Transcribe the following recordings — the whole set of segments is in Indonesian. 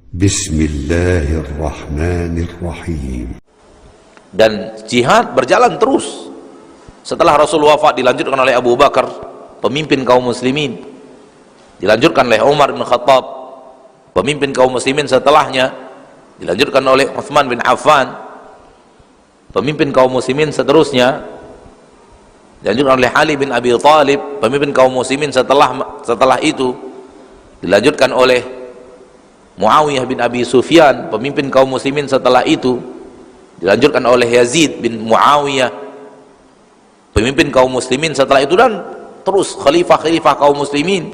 Bismillahirrahmanirrahim. Dan jihad berjalan terus. Setelah Rasul wafat dilanjutkan oleh Abu Bakar, pemimpin kaum muslimin. Dilanjutkan oleh Umar bin Khattab, pemimpin kaum muslimin setelahnya. Dilanjutkan oleh Utsman bin Affan, pemimpin kaum muslimin seterusnya. Dilanjutkan oleh Ali bin Abi Thalib, pemimpin kaum muslimin setelah itu. Dilanjutkan oleh Muawiyah bin Abi Sufyan, pemimpin kaum muslimin setelah itu. Dilanjutkan oleh Yazid bin Muawiyah, pemimpin kaum muslimin setelah itu, dan terus khalifah-khalifah kaum muslimin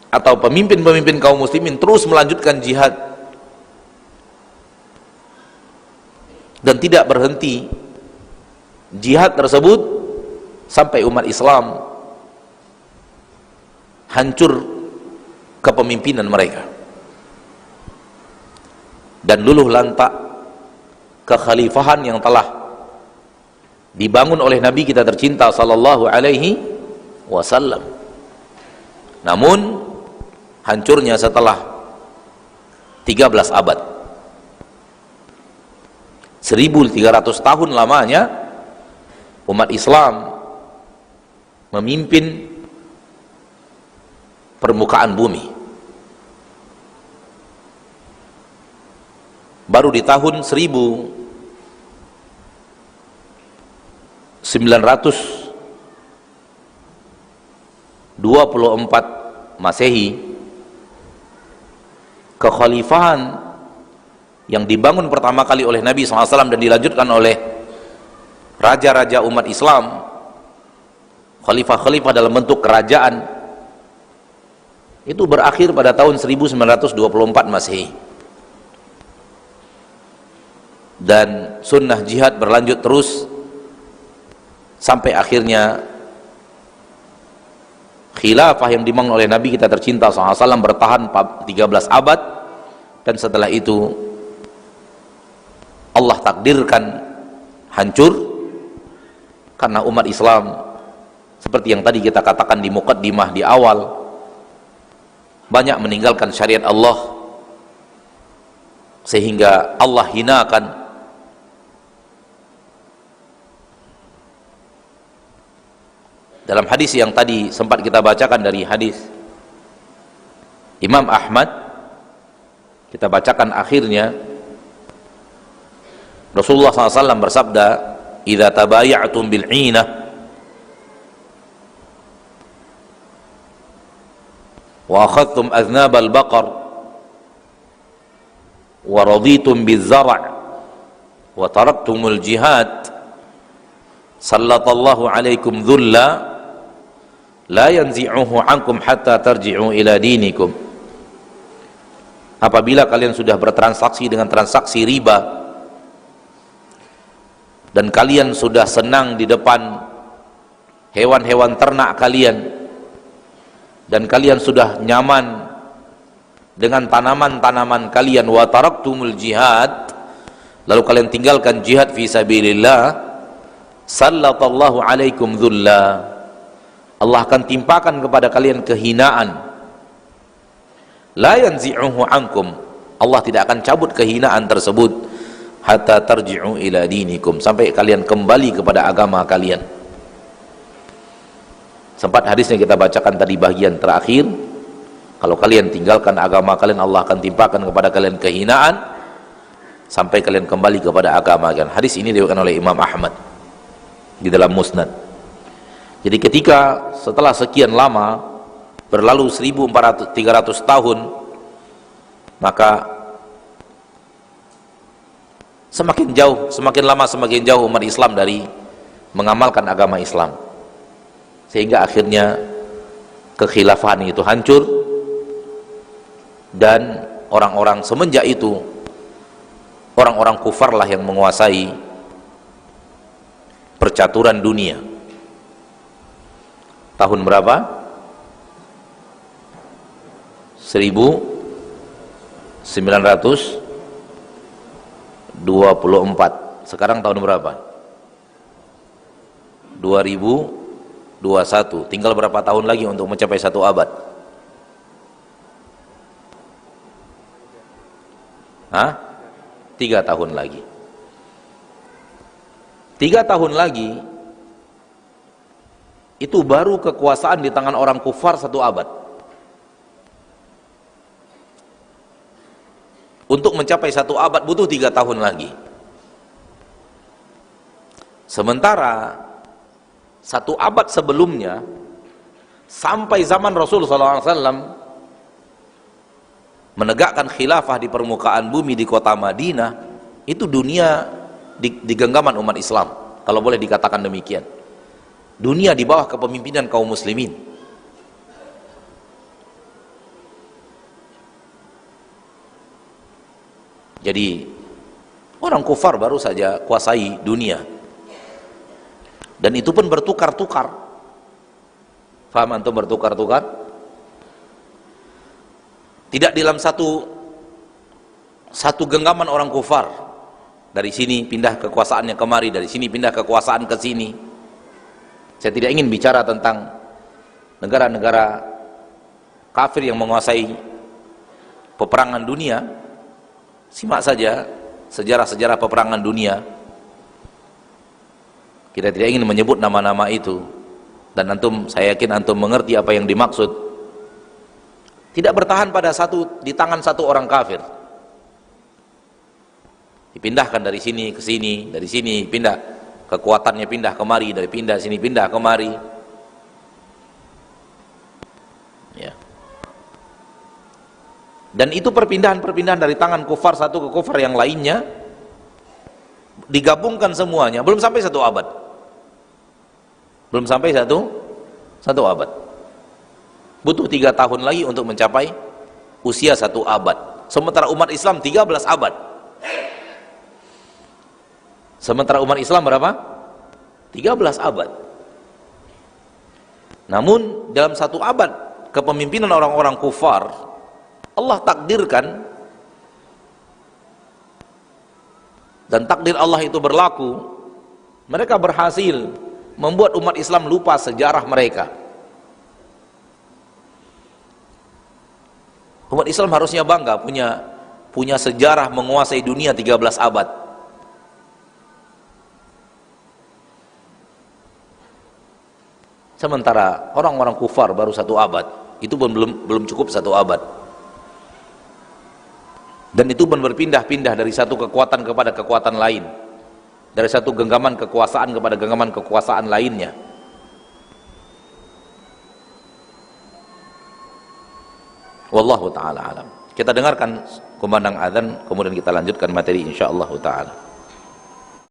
atau pemimpin-pemimpin kaum muslimin terus melanjutkan jihad dan tidak berhenti jihad tersebut sampai umat Islam hancur kepemimpinan mereka dan luluh lantak kekhalifahan yang telah dibangun oleh Nabi kita tercinta sallallahu alaihi wasallam. Namun hancurnya setelah 13 abad, 1300 tahun lamanya umat Islam memimpin permukaan bumi. Baru di tahun 924 Masehi, kekhalifahan yang dibangun pertama kali oleh Nabi SAW dan dilanjutkan oleh raja-raja umat Islam, khalifah-khalifah dalam bentuk kerajaan, itu berakhir pada tahun 1924 Masehi. Dan sunnah jihad berlanjut terus sampai akhirnya khilafah yang dibangun oleh Nabi kita tercinta SAW bertahan 13 abad, dan setelah itu Allah takdirkan hancur karena umat Islam seperti yang tadi kita katakan di muqaddimah di awal, banyak meninggalkan syariat Allah sehingga Allah hinakan. Dalam hadis yang tadi sempat kita bacakan dari hadis Imam Ahmad, kita bacakan akhirnya, Rasulullah SAW bersabda, "Idza tabaya'tum bil 'inah wa akhadtum aznab al baqar wa raditum biz zar' wa taraktumul jihad, sallatallahu alaikum dhulla la yanzi'uhu ankum hatta tarji'u ila dinikum." Apabila kalian sudah bertransaksi dengan transaksi riba dan kalian sudah senang di depan hewan-hewan ternak kalian dan kalian sudah nyaman dengan tanaman-tanaman kalian, wa taraktumul jihad, lalu kalian tinggalkan jihad fi sabilillah, sallatallahu alaikum dhulla, Allah akan timpakan kepada kalian kehinaan. La yanzi'uhu ankum, Allah tidak akan cabut kehinaan tersebut, hatta tarji'u ila dinikum, sampai kalian kembali kepada agama kalian. Sempat hadisnya kita bacakan tadi bagian terakhir, kalau kalian tinggalkan agama kalian, Allah akan timpakan kepada kalian kehinaan sampai kalian kembali kepada agama kalian. Hadis ini diriwayatkan oleh Imam Ahmad di dalam Musnad. Jadi ketika setelah sekian lama berlalu 1300 tahun, maka semakin jauh, semakin lama semakin jauh umat Islam dari mengamalkan agama Islam, sehingga akhirnya kekhilafahan itu hancur dan orang-orang semenjak itu, orang-orang kufarlah yang menguasai percaturan dunia. Tahun berapa? 1924. Sekarang tahun berapa? 2021. Tinggal berapa tahun lagi untuk mencapai 1 abad? Hah? 3 tahun lagi. 3 tahun lagi itu baru kekuasaan di tangan orang kufar 1 abad. Untuk mencapai 1 abad butuh 3 tahun lagi. Sementara 1 abad sebelumnya, sampai zaman Rasulullah SAW menegakkan khilafah di permukaan bumi di kota Madinah, itu dunia di genggaman umat Islam, kalau boleh dikatakan demikian. Dunia di bawah kepemimpinan kaum muslimin. Jadi orang kufar baru saja kuasai dunia, dan itu pun bertukar-tukar. Faham antum bertukar-tukar? Tidak dalam satu genggaman orang kufar. Dari sini pindah kekuasaannya kemari, dari sini pindah kekuasaan ke sini. Saya tidak ingin bicara tentang negara-negara kafir yang menguasai peperangan dunia. Simak saja sejarah-sejarah peperangan dunia. Kita tidak ingin menyebut nama-nama itu, dan antum, saya yakin antum mengerti apa yang dimaksud. Tidak bertahan pada di tangan satu orang kafir. Dipindahkan dari sini ke sini, dari sini pindah, kekuatannya pindah kemari, dari pindah sini pindah kemari. Ya. Dan itu perpindahan-perpindahan dari tangan kufar satu ke kufar yang lainnya, digabungkan semuanya, belum sampai 1 abad. Belum sampai satu abad. Butuh 3 tahun lagi untuk mencapai usia 1 abad. Sementara umat Islam 13 abad. Sementara umat Islam berapa? 13 abad. Namun dalam 1 abad kepemimpinan orang-orang kufar, Allah takdirkan, dan takdir Allah itu berlaku, mereka berhasil membuat umat Islam lupa sejarah mereka. Umat Islam harusnya bangga punya sejarah menguasai dunia 13 abad. Sementara orang-orang kufar baru 1 abad. Itu pun belum cukup 1 abad. Dan itu pun berpindah-pindah dari satu kekuatan kepada kekuatan lain, dari satu genggaman kekuasaan kepada genggaman kekuasaan lainnya. Wallahu ta'ala alam. Kita dengarkan kumandang azan, kemudian kita lanjutkan materi insyaallah ta'ala.